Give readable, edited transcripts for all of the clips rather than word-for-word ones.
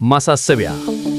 ማሳሰቢያ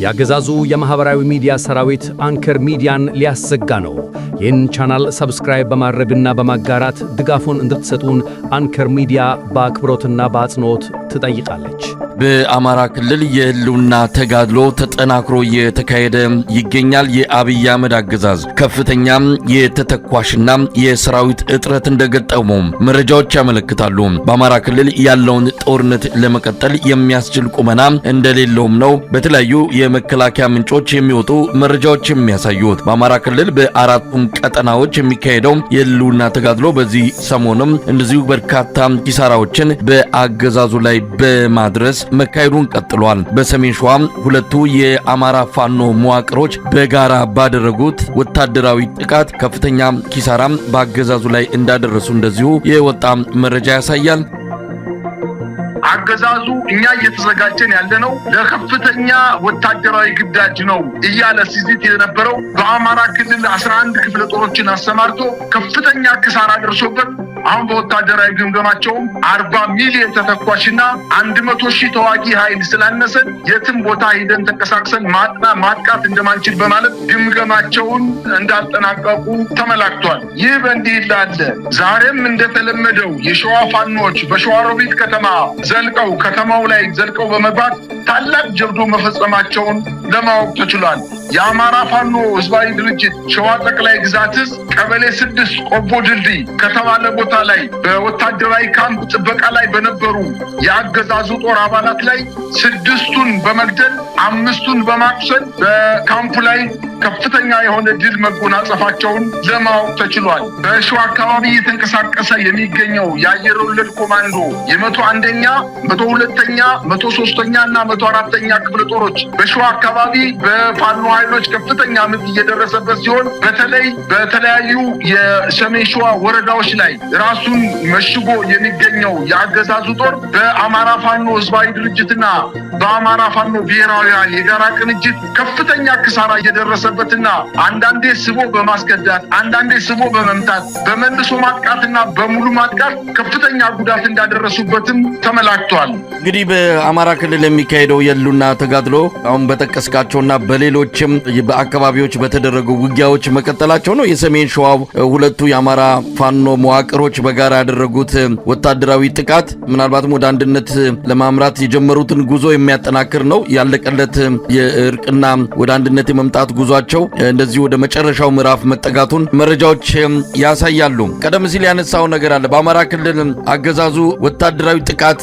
ያገዛዙ የማህበራዊ ሚዲያ ሰራዊት አንከር ሚዲያን ሊያሰጋ ነው። ይህን ቻናል ሰብስክራይብ በማድረግና በማጋራት ድጋፉን እንድትሰጡን አንከር ሚዲያ በአክብሮትና በአጽንኦት ትጠይቃለች። በአማራ ክልል የህልውና ተጋድሎ ተጠናክሮ እየተካሄደ ይገኛል። የአብይ አህመድ አገዛዝ ከፍተኛ የተተኳሽና የሰራዊት እጥረት እንደገጠመው መረጃዎች ያመለክታሉ። በአማራ ክልል ያለውን ጦርነት ለመቀጠል የሚያስችል ቁመና እንደሌለውም ነው በተለያዩ የመከላከያ ምንጮች የሚወጡ መረጃዎች የሚያሳዩት። በአማራ ክልል በአራቱም ቀጠናዎች የሚካሄደው የህልውና ተጋድሎ በዚህ ሰሞንም እንደዚሁ በርካታ ኪሳራዎችን በአገዛዙ ላይ በማድረስ መካሄዱን ቀጥሏል። በሰሜን ሸዋ ሁለቱ የአማራ ፋኖ መዋቅሮች በጋራ ባደረጉት ወታደራዊ ጥቃት ከፍተኛ ኪሳራም በአገዛዙ ላይ እንዳደረሱ እንደዚሁ የወጣ መረጃ ያሳያል። አገዛዙ እኛ እየተዘጋጀን ያለነው ለከፍተኛ ወታደራዊ ግዳጅ ነው እያለ ሲዝት የነበረው በአማራ ክልል 11 ክፍለ ጦሮችን አሰማርቶ ከፍተኛ ኪሳራ ደርሶበት አሁን በወታደራዊ ግምገማቸው 40 ሚሊዮን ተተኳሽና 100,000 ተዋጊ ኃይል ስላነሰን የትም ቦታ ሄደን ተንቀሳቅሰን ማጥቃት እንደማንችል በማለት ግምገማቸውን እንዳጠናቀቁ ተመላክቷል። ይህ በእንዲህ እንዳለ ዛሬም እንደተለመደው የሸዋ ፋኖች በሸዋሮቢት ከተማ ከተማው ላይ ዘልቀው በመግባት ታላቅ ጀብዶ መፈጸማቸውን ለማወቅ ተችሏል። የአማራ ፋኖ ህዝባዊ ድርጅት ሸዋ ጠቅላይ ግዛት ቀበሌ 6 ቆቦ ድልድይ ከተባለ ቦታ ላይ በወታደራዊ ካምፕ ጥበቃ ላይ በነበሩ የአገዛዙ ጦር አባላት ላይ 6ቱን በመግደል 5ቱን በማቁሰል በካምፑ ላይ ከፍተኛ የሆነ ድል መጎናጸፋቸውን ለማወቅ ተችሏል። በሸዋ አካባቢ የተንቀሳቀሰ የሚገኘው የአየር ወለድ ኮማንዶ የ101ኛ፣ 102ኛ፣ 103ኛ እና 104ኛ ክፍለ ጦሮች በሸዋ አካባቢ በፋኖ ኃይሎች ከፍተኛ ምት እየደረሰበት ሲሆን በተለይ በተለያዩ የሰሜን ሸዋ ወረዳዎች ላይ ራሱን መሽጎ የሚገኘው የአገዛዙ ጦር በአማራ ፋኖ ህዝባዊ ድርጅትና በአማራ ፋኖ ብሔራዊ ኃይል የጋራ ቅንጅት ከፍተኛ ኪሳራ እየደረሰበትና አንዳንዴ ስቦ በማስከዳት አንዳንዴ ስቦ በመምታት በመልሶ ማጥቃትና በሙሉ ማጥቃት ከፍተኛ ጉዳት እንዳደረሱበትም ተመላክቷል። እንግዲህ በአማራ ክልል የሚካሄደው የህልውና ተጋድሎ አሁን በተቀስቃቸውና በሌሎችም በአካባቢዎች በተደረጉ ውጊያዎች መቀጠላቸው ነው። የሰሜን ሸዋው ሁለቱ የአማራ ፋኖ መዋቅሮች በጋራ ያደረጉት ወታደራዊ ጥቃት ምናልባትም ወደ አንድነት ለማምራት የጀመሩትን ጉዞ የሚያጠናክር ነው። ያለቀለት የእርቅና ወደ አንድነት የመምጣት ጉዟቸው እንደዚህ ወደ መጨረሻው ምዕራፍ መጠጋቱን መረጃዎች ያሳያሉ። ቀደም ሲል ያነሳው ነገር አለ። በአማራ ክልል አገዛዙ ወታደራዊ ጥቃት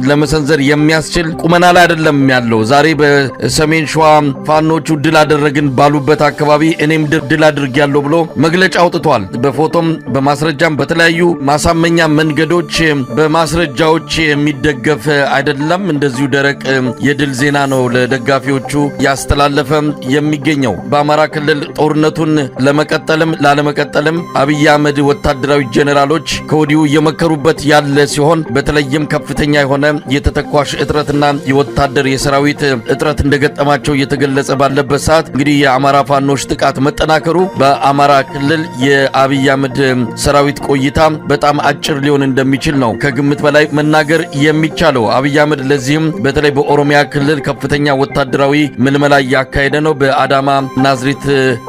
ለመሰንዘር የሚያስችል ቁመና ላይ አይደለም ያለው። ዛሬ በሰሜን ሸዋ ፋኖቹ ድል አደረግን ባሉበት አካባቢ እኔም ድል አድርጌያለሁ ብሎ መግለጫ አውጥቷል። በፎቶም በማስረጃም በተለያዩ ማሳመኛ መንገዶች በማስረጃዎች የሚደገፍ አይደለም። እንደዚሁ ደረቅ የድል ዜና ነው ለደጋፊዎቹ ያስተላለፈ የሚገኘው። በአማራ ክልል ጦርነቱን ለመቀጠልም ላለመቀጠልም አብይ አህመድ ወታደራዊ ጄኔራሎች ከወዲሁ እየመከሩበት ያለ ሲሆን በተለይም ከፍተኛ የሆነ የተተኳሽ እጥረትና የወታደር የሰራዊት እጥረት እንደገጠማቸው እየተገለጸ ባለበት ሰዓት እንግዲህ የአማራ ፋኖች ጥቃት መጠናከሩ በአማራ ክልል የአብይ አህመድ ሰራዊት ቆይታ በጣም አጭር ሊሆን እንደሚችል ነው ከግምት በላይ መናገር የሚቻለው። አብይ አህመድ ለዚህም በተለይ በኦሮሚያ ክልል ከፍተኛ ወታደራዊ ምልመላ እያካሄደ ነው። በአዳማ ናዝሬት፣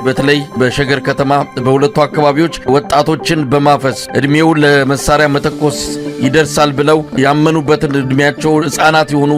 በተለይ በሸገር ከተማ በሁለቱ አካባቢዎች ወጣቶችን በማፈስ እድሜው ለመሳሪያ መተኮስ ይደርሳል ብለው ያመኑበትን እድሜያቸው ህፃናት የሆኑ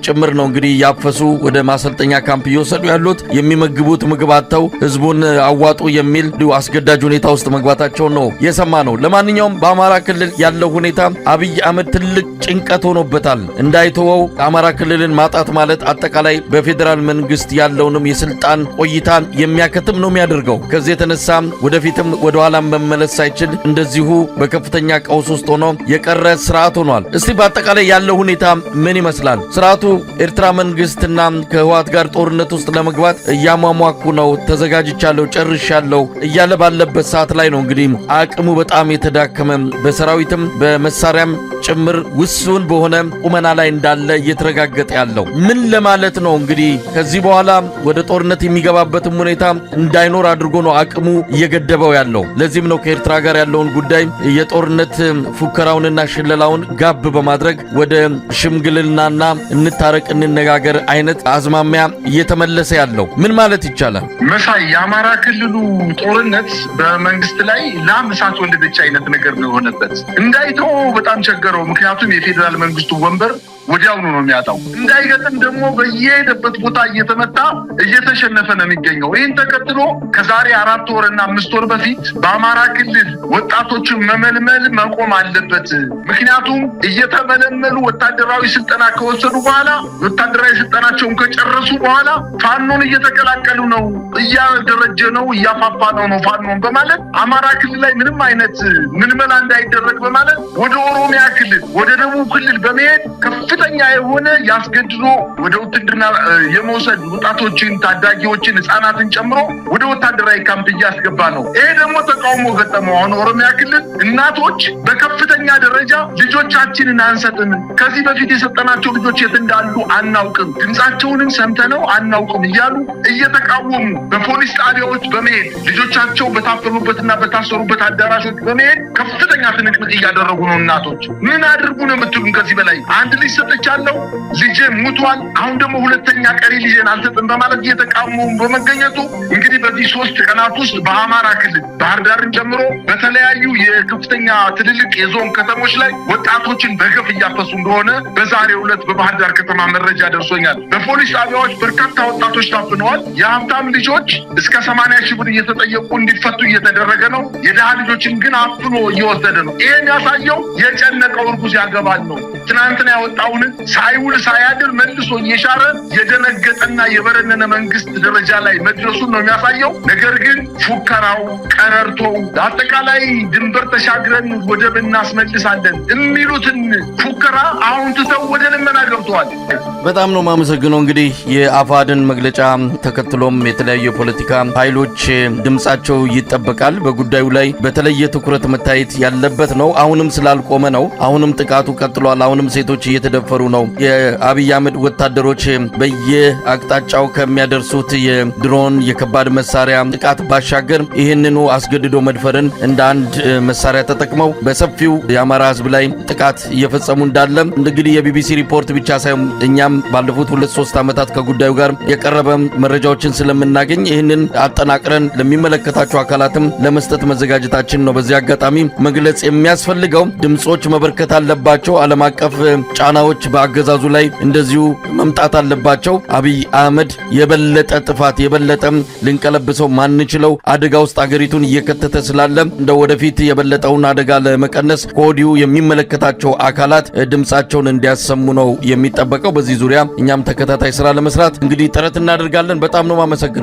ጭምር ነው እንግዲህ ያፈሱ ወደ ማሰልጠኛ ካምፕ እየወሰዱ ያሉት። የሚመግቡት ምግብ አጥተው ህዝቡን አዋጡ የሚል አስገዳጅ ሁኔታ ውስጥ መግባታቸው ነው የሰማ ነው። ለማንኛውም በአማራ ክልል ያለው ሁኔታ አብይ አህመድ ትልቅ ጭንቀት ሆኖበታል። እንዳይተወው አማራ ክልልን ማጣት ማለት አጠቃላይ በፌዴራል መንግስት ያለውንም የስልጣን ቆይታን የሚያከትም ነው የሚያደርገው። ከዚህ የተነሳ ወደፊትም ወደ ኋላ መመለስ ሳይችል እንደዚሁ በከፍተኛ ቀውስ ውስጥ ሆኖ የቀረ ስርዓት ሆኗል። እስቲ በአጠቃላይ ያለው ሁኔታ ምን ይመስላል? ስርዓቱ ኤርትራ መንግስትና ከህወሓት ጋር ጦርነት ውስጥ ለመግባት እያሟሟኩ ነው፣ ተዘጋጅቻለሁ፣ ጨርሻለሁ እያለ ባለበት ሰዓት ላይ ነው እንግዲህ አቅሙ በጣም የተዳከመ በሰራዊትም በመሳሪያም ጭምር ውሱን በሆነ ቁመና ላይ እንዳለ እየተረጋገጠ ያለው ምን ለማለት ነው? እንግዲህ ከዚህ በኋላ ወደ ጦርነት የሚገባበትም ሁኔታ እንዳይኖር አድርጎ ነው አቅሙ እየገደበው ያለው። ለዚህም ነው ከኤርትራ ጋር ያለውን ጉዳይ የጦርነት ፉከራውንና ሽለላውን ጋብ በማድረግ ወደ ሽምግልናና እንታረቅ እንነጋገር አይነት አዝማሚያ እየተመለሰ ያለው። ምን ማለት ይቻላል? መሳይ የአማራ ክልሉ ጦርነት በመንግስት ላይ ላም እሳት ወለደች አይነት ነገር ነው የሆነበት። እንዳይተው በጣም ቸገረው። ምክንያቱም የፌዴራል መንግስቱ ወንበር ወዲያውኑ ነው የሚያጣው። እንዳይገጥም ደግሞ በየሄደበት ቦታ እየተመታ እየተሸነፈ ነው የሚገኘው። ይህን ተከትሎ ከዛሬ 4 ወርና 5 ወር በፊት በአማራ ክልል ወጣቶችን መመልመል መቆም አለበት። ምክንያቱም እየተመለመሉ ወታደራዊ ስልጠና ከወሰዱ በኋላ ወታደራዊ ስልጠናቸውን ከጨረሱ በኋላ ፋኖን እየተቀላቀሉ ነው፣ እያደረጀ ነው፣ እያፋፋ ነው ፋኖን በማለት አማራ ክልል ላይ ምንም አይነት ምልመላ እንዳይደረግ በማለት ወደ ኦሮሚያ ክልል ወደ ደቡብ ክልል በመሄድ ከፍተኛ የሆነ ያስገድዶ ወደ ውትድርና የመውሰድ ወጣቶችን፣ ታዳጊዎችን፣ ህፃናትን ጨምሮ ወደ ወታደራዊ ካምፕ እያስገባ ነው። ይሄ ደግሞ ተቃውሞ ገጠመው። አሁን ኦሮሚያ ክልል እናቶች በከፍተኛ ደረጃ ልጆቻችንን አንሰጥም፣ ከዚህ በፊት የሰጠናቸው ልጆች የት እንዳሉ አናውቅም፣ ድምፃቸውንም ሰምተነው አናውቅም እያሉ እየተቃወሙ በፖሊስ ጣቢያዎች በመሄድ ልጆቻቸው በታፈኑበትና በታሰሩበት አዳራሾች በመሄድ ከፍተኛ ትንቅንቅ እያደረጉ ነው። እናቶች ምን አድርጉ ነው የምትሉን? ከዚህ በላይ አንድ ልጅ ሰጥቻለሁ፣ ልጄ ሙቷል፣ አሁን ደግሞ ሁለተኛ ቀሪ ልጄን አልሰጥም በማለት እየተቃወሙ በመገኘቱ እንግዲህ በዚህ 3 ቀናት ውስጥ በአማራ ክልል ባህር ዳርን ጨምሮ በተለያዩ የከፍተኛ ትልልቅ የዞን ከተሞች ላይ ወጣቶችን በገፍ እያፈሱ እንደሆነ በዛሬው ዕለት በባህር ዳር ከተማ መረጃ ደርሶኛል። በፖሊስ ጣቢያዎች በርካታ ወጣቶች ታፍነዋል። የሀብታም ልጆች እስከ 80 ሺህ ብር እየተጠየቁ እንዲፈቱ እየተደረገ ነው። የድሃ ልጆችን ግን አፍኖ እየወሰደ ነው። ይሄን ያሳየው የጨነቀው እርጉዝ ያገባል ነው። ትናንትና ያወጣውን ሳይውል ሳያድር መልሶ እየሻረ የደነገጠና የበረነነ መንግስት ደረጃ ላይ መድረሱን ነው የሚያሳየው። ነገር ግን ፉከራው፣ ቀረርቶው አጠቃላይ ድንበር ተሻግረን ወደብ እናስመልሳለን የሚሉትን ፉከራ አሁን ትተው ወደ ልመና ገብተዋል። በጣም ነው የማመሰግነው። እንግዲህ የአፋድን መግለጫ ተከትሎም የተለያዩ የፖለቲካ ኃይሎች ድምጻቸው ይጠበቃል። በጉዳዩ ላይ በተለየ ትኩረት መታየት ያለበት ነው። አሁንም ስላልቆመ ነው። አሁንም ጥቃቱ ቀጥሏል። አሁንም ሴቶች እየተደፈሩ ነው። የአብይ አህመድ ወታደሮች በየአቅጣጫው ከሚያደርሱት የድሮን የከባድ መሳሪያ ጥቃት ባሻገር ይህንኑ አስገድዶ መድፈርን እንደ አንድ መሳሪያ ተጠቅመው በሰፊው የአማራ ሕዝብ ላይ ጥቃት እየፈጸሙ እንዳለ እንግዲህ የቢቢሲ ሪፖርት ብቻ ሳይሆን እኛም ባለፉት 2-3 ዓመታት ከጉዳዩ ጋር የቀረበ መረጃዎችን ስለምናገኝ ይህንን አጠናቅረን ለሚመለከታቸው አካላትም ለመስጠት መዘጋጀታችን ነው። በዚህ አጋጣሚ መግለጽ የሚያስፈልገው ድምጾች መበርከት አለባቸው። ዓለም አቀፍ ጫናዎች በአገዛዙ ላይ እንደዚሁ መምጣት አለባቸው። አብይ አህመድ የበለጠ ጥፋት የበለጠ ልንቀለብሰው ማንችለው አደጋ ውስጥ አገሪቱን እየከተተ ስላለ እንደ ወደፊት የበለጠውን አደጋ ለመቀነስ ከወዲሁ የሚመለከታቸው አካላት ድምጻቸውን እንዲያሰሙ ነው የሚጠበቀው። በዚህ ዙሪያ እኛም ተከታታይ ስራ ለመስራት እንግዲህ ጥረት እናደርጋለን። በጣም ነው ማመሰግነው።